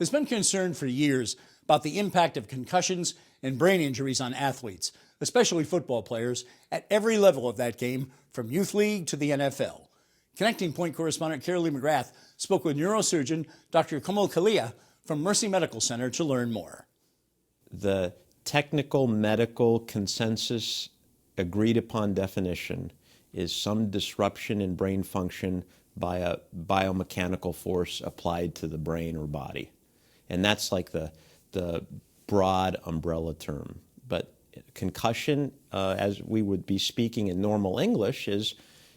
has been concerned for years about the impact of concussions and brain injuries on athletes, especially football players, at every level of that game, from youth league to the NFL. Connecting Point correspondent Carolee McGrath spoke with neurosurgeon Dr. Kamal Kalia from Mercy Medical Center to learn more. The technical medical consensus agreed upon definition is some disruption in brain function by a biomechanical force applied to the brain or body. And that's like the broad umbrella term. But concussion, as we would be speaking in normal English, is,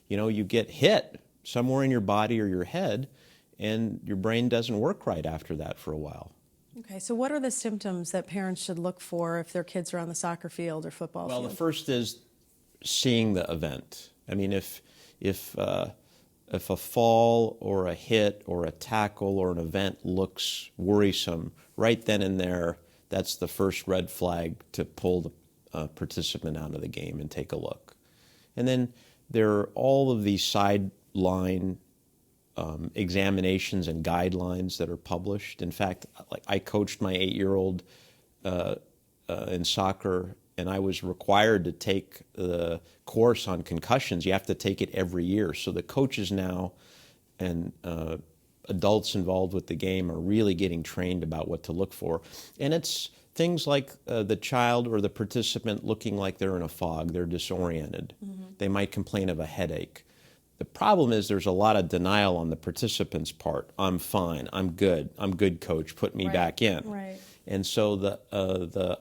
you get hit somewhere in your body or your head, and your brain doesn't work right after that for a while. Okay, so what are the symptoms that parents should look for if their kids are on the soccer field or football field? Well, the first is seeing the event. I mean, if a fall or a hit or a tackle or an event looks worrisome, right then and there, that's the first red flag to pull the participant out of the game and take a look. And then there are all of these sideline examinations and guidelines that are published. In fact, I coached my 8-year-old in soccer, and I was required to take the course on concussions. You have to take it every year. So the coaches now and adults involved with the game are really getting trained about what to look for. And it's things like the child or the participant looking like they're in a fog, they're disoriented. Mm-hmm. They might complain of a headache. The problem is there's a lot of denial on the participant's part. I'm fine, I'm good, coach, put me back in. Right. And so the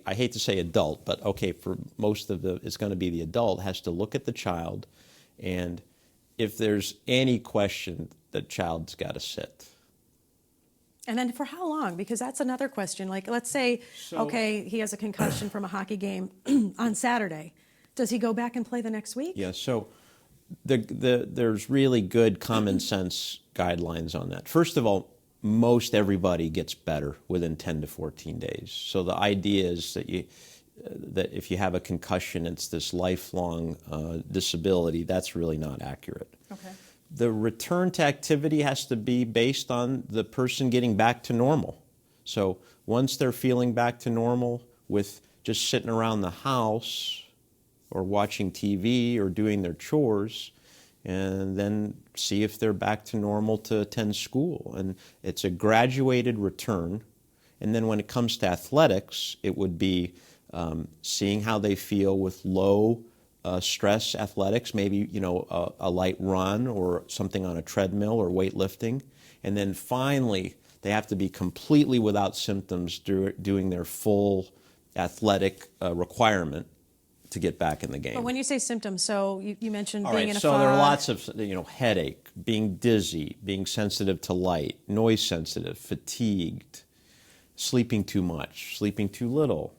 I hate to say adult, but okay, for most of it's going to be the adult, has to look at the child, and if there's any question, the child's got to sit. And then for how long? Because that's another question. Like, let's say, okay, he has a concussion from a hockey game on Saturday. Does he go back and play the next week? Yeah, so there's really good common sense guidelines on that. First of all, most everybody gets better within 10 to 14 days. So the idea is that if you have a concussion, it's this lifelong disability. That's really not accurate. Okay. The return to activity has to be based on the person getting back to normal. So once they're feeling back to normal with just sitting around the house or watching TV or doing their chores, and then see if they're back to normal to attend school. And it's a graduated return. And then when it comes to athletics, it would be seeing how they feel with low stress athletics, maybe a light run or something on a treadmill or weightlifting. And then finally, they have to be completely without symptoms doing their full athletic requirement to get back in the game. But when you say symptoms, so you mentioned being in a so fog. there are lots of, headache, being dizzy, being sensitive to light, noise sensitive, fatigued, sleeping too much, sleeping too little,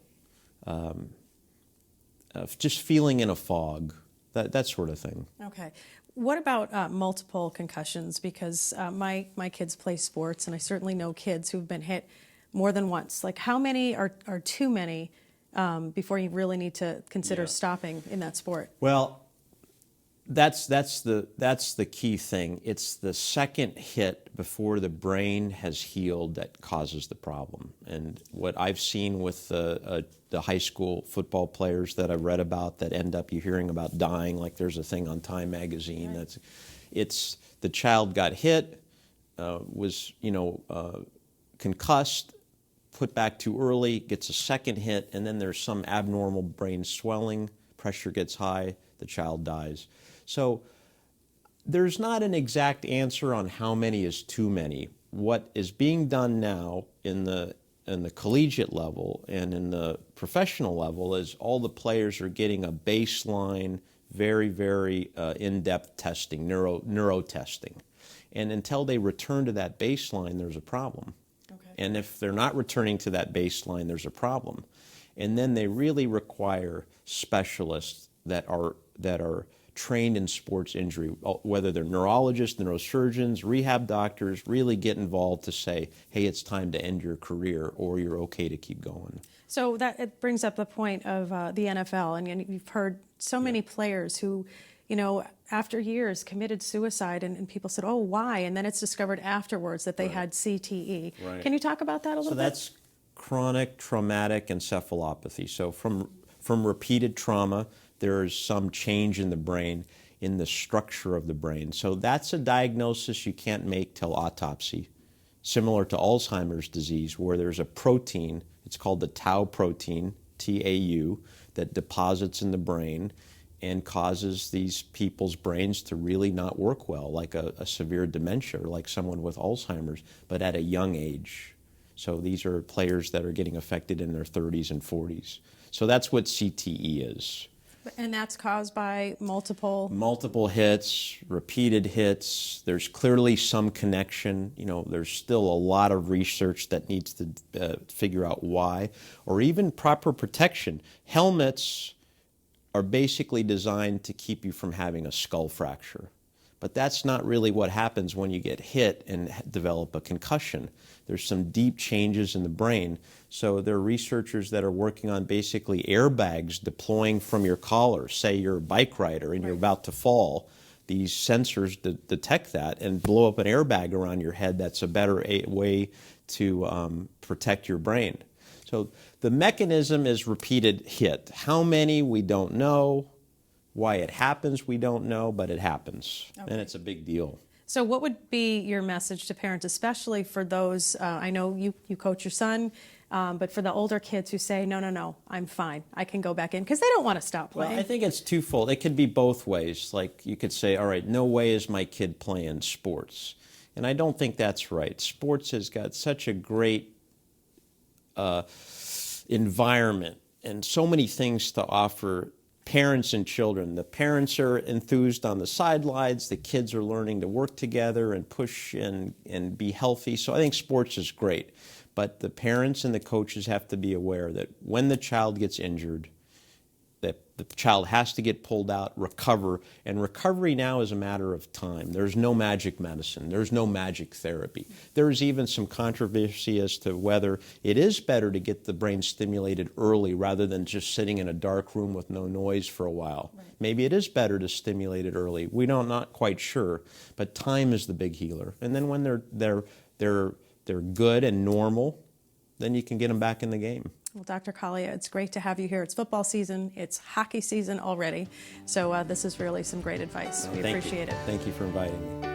just feeling in a fog, that sort of thing. Okay. What about multiple concussions? Because my kids play sports, and I certainly know kids who've been hit more than once. Like, how many are too many before you really need to consider stopping in that sport? Well, that's the key thing. It's the second hit before the brain has healed that causes the problem. And what I've seen with the high school football players that I've read about that end up you hearing about dying, like there's a thing on Time magazine. Right. It's the child got hit, was concussed, put back too early, gets a second hit, and then there's some abnormal brain swelling, pressure gets high, the child dies. So there's not an exact answer on how many is too many. What is being done now in the collegiate level and in the professional level is all the players are getting a baseline, very, very in-depth testing, neuro testing. And until they return to that baseline, there's a problem. And if they're not returning to that baseline, there's a problem. And then they really require specialists that are trained in sports injury, whether they're neurologists, neurosurgeons, rehab doctors, really get involved to say, hey, it's time to end your career or you're okay to keep going. So it brings up the point of the NFL, and you've heard so many players who after years committed suicide, and people said, oh, why? And then it's discovered afterwards that they had CTE. Right. Can you talk about that a little bit? So that's chronic traumatic encephalopathy. So from repeated trauma, there's some change in the brain, in the structure of the brain. So that's a diagnosis you can't make till autopsy, similar to Alzheimer's disease, where there's a protein, it's called the tau protein, TAU, that deposits in the brain and causes these people's brains to really not work well, like a severe dementia, or like someone with Alzheimer's, but at a young age. So these are players that are getting affected in their 30s and 40s. So that's what CTE is. And that's caused by multiple hits, repeated hits. There's clearly some connection. There's still a lot of research that needs to figure out why, or even proper protection. Helmets are basically designed to keep you from having a skull fracture. But that's not really what happens when you get hit and develop a concussion. There's some deep changes in the brain. So there are researchers that are working on basically airbags deploying from your collar. Say you're a bike rider and you're about to fall. These sensors detect that and blow up an airbag around your head. That's a better way to protect your brain. So the mechanism is repeated hit. How many, we don't know. Why it happens, we don't know, but it happens. Okay. And it's a big deal. So what would be your message to parents, especially for those, I know you coach your son, but for the older kids who say, no, I'm fine, I can go back in, because they don't want to stop playing. Well, I think it's twofold. It could be both ways. Like you could say, all right, no way is my kid playing sports. And I don't think that's right. Sports has got such a great environment and so many things to offer parents and children. The parents are enthused on the sidelines. The kids are learning to work together and push and be healthy. So I think sports is great. But the parents and the coaches have to be aware that when the child gets injured, that the child has to get pulled out, recover. And recovery now is a matter of time. There's no magic medicine. There's no magic therapy. There's even some controversy as to whether it is better to get the brain stimulated early rather than just sitting in a dark room with no noise for a while. Right. Maybe it is better to stimulate it early. We don't, not quite sure, but time is the big healer. And then when they're good and normal, then you can get them back in the game. Well, Dr. Kalia, it's great to have you here. It's football season. It's hockey season already. So this is really some great advice. We appreciate it. Thank you for inviting me.